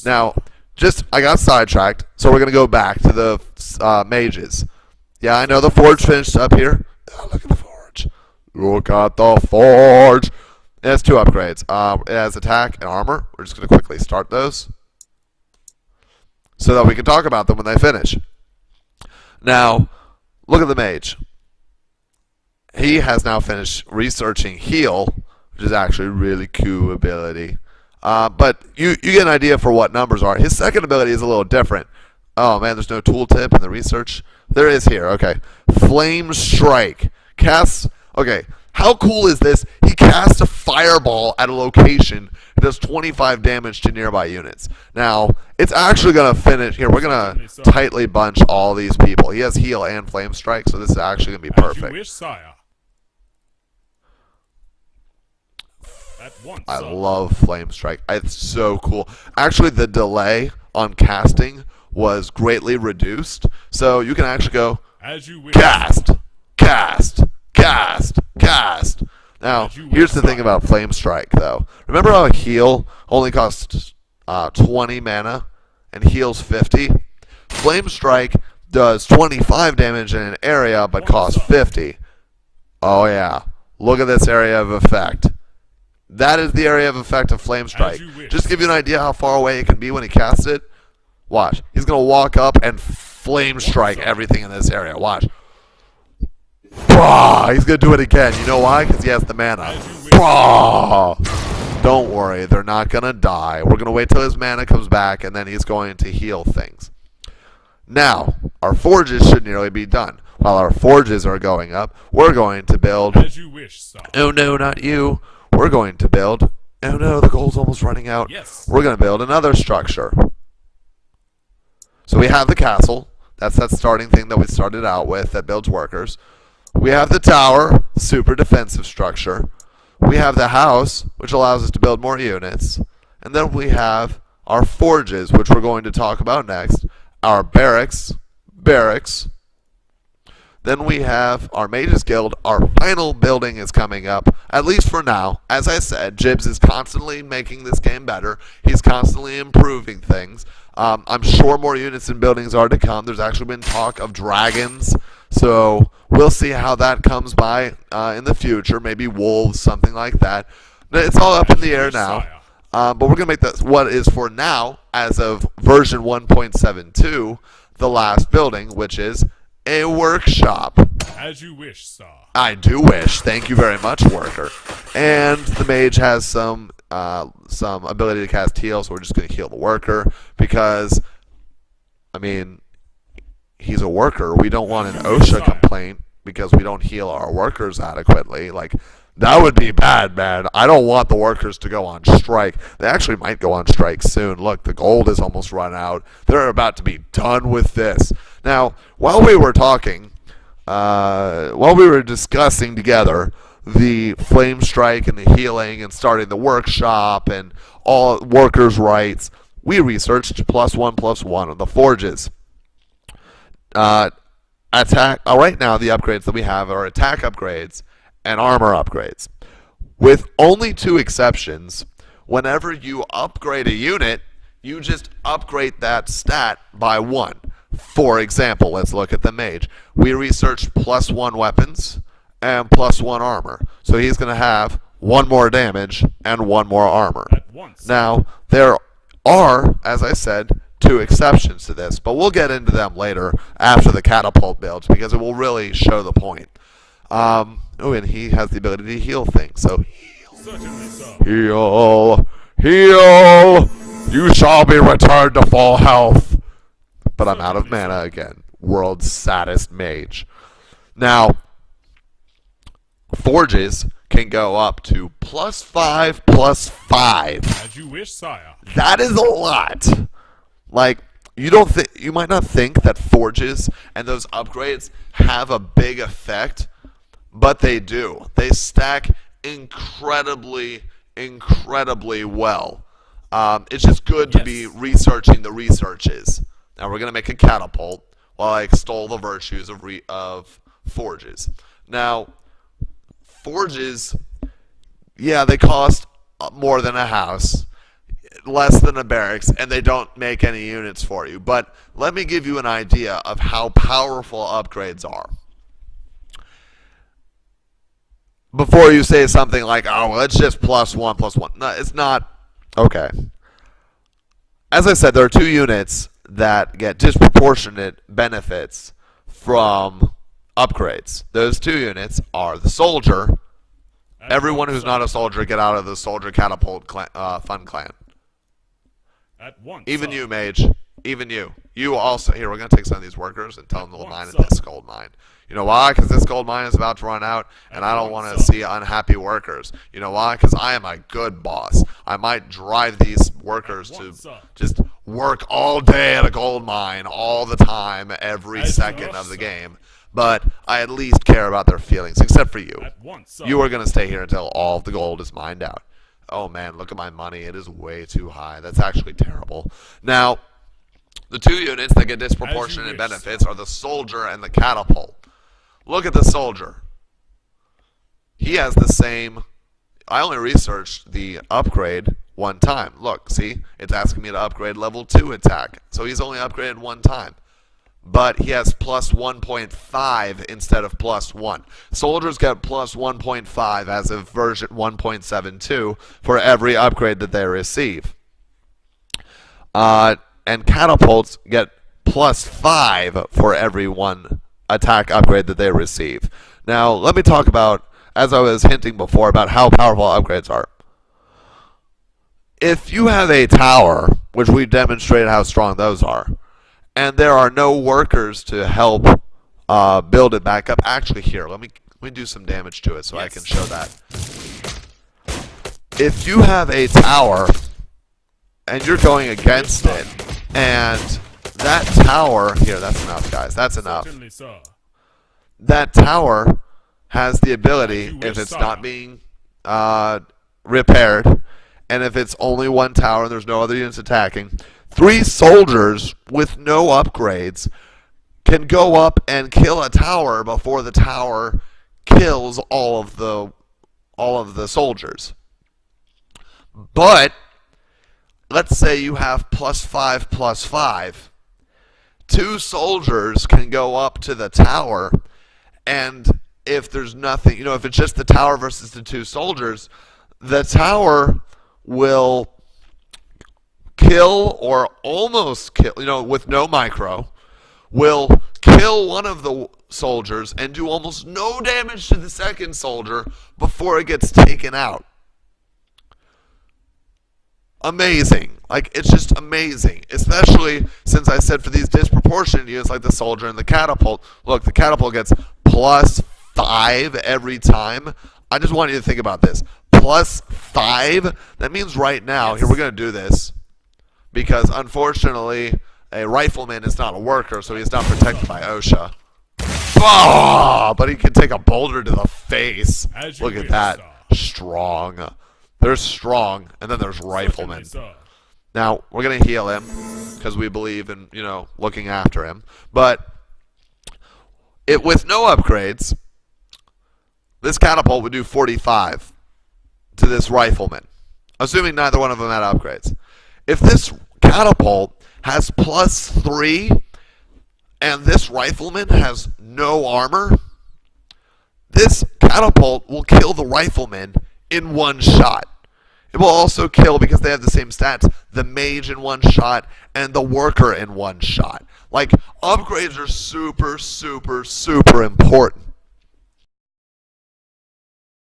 Now, I got sidetracked, so we're going to go back to the mages. Yeah, I know the forge finished up here. Oh, look at the forge. Look at the forge. It has 2 upgrades. It has attack and armor. We're just going to quickly start those so that we can talk about them when they finish. Now, look at the mage. He has now finished researching heal, which is actually a really cool ability. But you get an idea for what numbers are. His second ability is a little different. Oh man, there's no tooltip in the research. There is here. Okay, Flame Strike casts. Okay, how cool is this? He casts a fireball at a location. It does 25 damage to nearby units. Now it's actually gonna finish here. We're gonna tightly bunch all these people. He has heal and Flame Strike, so this is actually gonna be perfect. As you wish, sire. I love Flame Strike. It's so cool. Actually, the delay on casting was greatly reduced, so you can actually go cast, cast, cast, cast. Now, here's the thing about Flame Strike, though. Remember how heal only costs 20 mana and heals 50? Flame Strike does 25 damage in an area but costs 50. Oh yeah, look at this area of effect. That is the area of effect of Flame Strike. Just to give you an idea how far away it can be when he casts it, watch. He's going to walk up and Flame Strike everything in this area. Watch. Bah! He's going to do it again. You know why? Because he has the mana. Bah! Don't worry. They're not going to die. We're going to wait till his mana comes back, and then he's going to heal things. Now, our forges should nearly be done. While our forges are going up, we're going to build... As you wish, sir. Oh, no, not you. We're going to build... Oh no, the gold's almost running out. Yes. We're going to build another structure. So we have the castle. That's that starting thing that we started out with that builds workers. We have the tower, super defensive structure. We have the house, which allows us to build more units. And then we have our forges, which we're going to talk about next. Our barracks. Then we have our Mages Guild. Our final building is coming up, at least for now. As I said, Jibs is constantly making this game better. He's constantly improving things. I'm sure more units and buildings are to come. There's actually been talk of dragons, so we'll see how that comes by in the future. Maybe wolves, something like that. It's all up in the air now. But we're going to make this what is for now, as of version 1.72, the last building, which is a workshop. As you wish, sir. I do wish. Thank you very much, worker. And the mage has some ability to cast heal, so we're just going to heal the worker because, I mean, he's a worker. We don't want an OSHA complaint because we don't heal our workers adequately. Like, that would be bad, man. I don't want the workers to go on strike. They actually might go on strike soon. Look, the gold is almost run out. They're about to be done with this. Now, while we were talking, while we were discussing together the flame strike and the healing and starting the workshop and all workers' rights, we researched +1/+1 on the forges. Attack. Right now, the upgrades that we have are attack upgrades and armor upgrades. With only 2 exceptions, whenever you upgrade a unit, you just upgrade that stat by 1. For example, let's look at the mage. We researched +1 weapons and +1 armor. So he's going to have 1 more damage and 1 more armor. Now, there are, as I said, 2 exceptions to this, but we'll get into them later after the catapult builds because it will really show the point. Oh, and he has the ability to heal things. So heal, heal. You shall be returned to full health. But I'm out of mana again. World's saddest mage. Now, forges can go up to +5/+5. As you wish, sire. That is a lot. Like, you might not think that forges and those upgrades have a big effect, but they do. They stack incredibly, incredibly well. It's just good to be researching the researches. Now we're going to make a catapult while I extol the virtues of forges. Now, forges, yeah, they cost more than a house. less than a barracks, and they don't make any units for you. But let me give you an idea of how powerful upgrades are. Before you say something like, oh, well, it's just +1/+1. No, it's not. Okay. As I said, there are 2 units that get disproportionate benefits from upgrades. Those 2 units are the soldier. Everyone who's not a soldier, get out of the soldier catapult fun clan. At once, Even sir. you, mage. Even you. You also. Here, we're going to take some of these workers and tell them to mine at this gold mine. You know why? Because this gold mine is about to run out, and I don't want to see unhappy workers. You know why? Because I am a good boss. I might drive these workers to just work all day at a gold mine, all the time, every second of the game. But I at least care about their feelings, except for you. You are going to stay here until all of the gold is mined out. Oh man, look at my money. It is way too high. That's actually terrible. Now, the 2 units that get disproportionate benefits are the soldier and the catapult. Look at the soldier. He has the same. I only researched the upgrade 1 time. Look, see? It's asking me to upgrade level 2 attack. So he's only upgraded 1 time. But he has +1.5 instead of +1. Soldiers get +1.5 as of version 1.72 for every upgrade that they receive. And catapults get +5 for every 1 attack upgrade that they receive. Now, let me talk about, as I was hinting before, about how powerful upgrades are. If you have a tower, which we've demonstrated how strong those are, and there are no workers to help build it back up. Actually, here, let me do some damage to it so I can show that. If you have a tower and you're going against it, and that tower, here, that's enough, guys. That's enough. That tower has the ability, if it's not being repaired, and if it's only 1 tower and there's no other units attacking, 3 soldiers with no upgrades can go up and kill a tower before the tower kills all of the soldiers. But let's say you have +5/+5. 2 soldiers can go up to the tower, and if there's nothing, you know, if it's just the tower versus the 2 soldiers, the tower will kill or almost kill, you know, with no micro, will kill one of the soldiers and do almost no damage to the second soldier before it gets taken out. Amazing. Like, it's just amazing. Especially since I said for these disproportionate units like the soldier and the catapult. Look, the catapult gets +5 every time. I just want you to think about this. +5? That means right now, here, we're going to do this. Because, unfortunately, a rifleman is not a worker, so he's not protected by OSHA. Oh, but he can take a boulder to the face. Look at that. Strong. There's strong, and then there's riflemen. Now, we're going to heal him, because we believe in, you know, looking after him. But with no upgrades, this catapult would do 45 to this rifleman, assuming neither one of them had upgrades. If this catapult has +3 and this rifleman has no armor, this catapult will kill the rifleman in 1 shot. It will also kill, because they have the same stats, the mage in 1 shot and the worker in 1 shot. Like, upgrades are super, super, super important.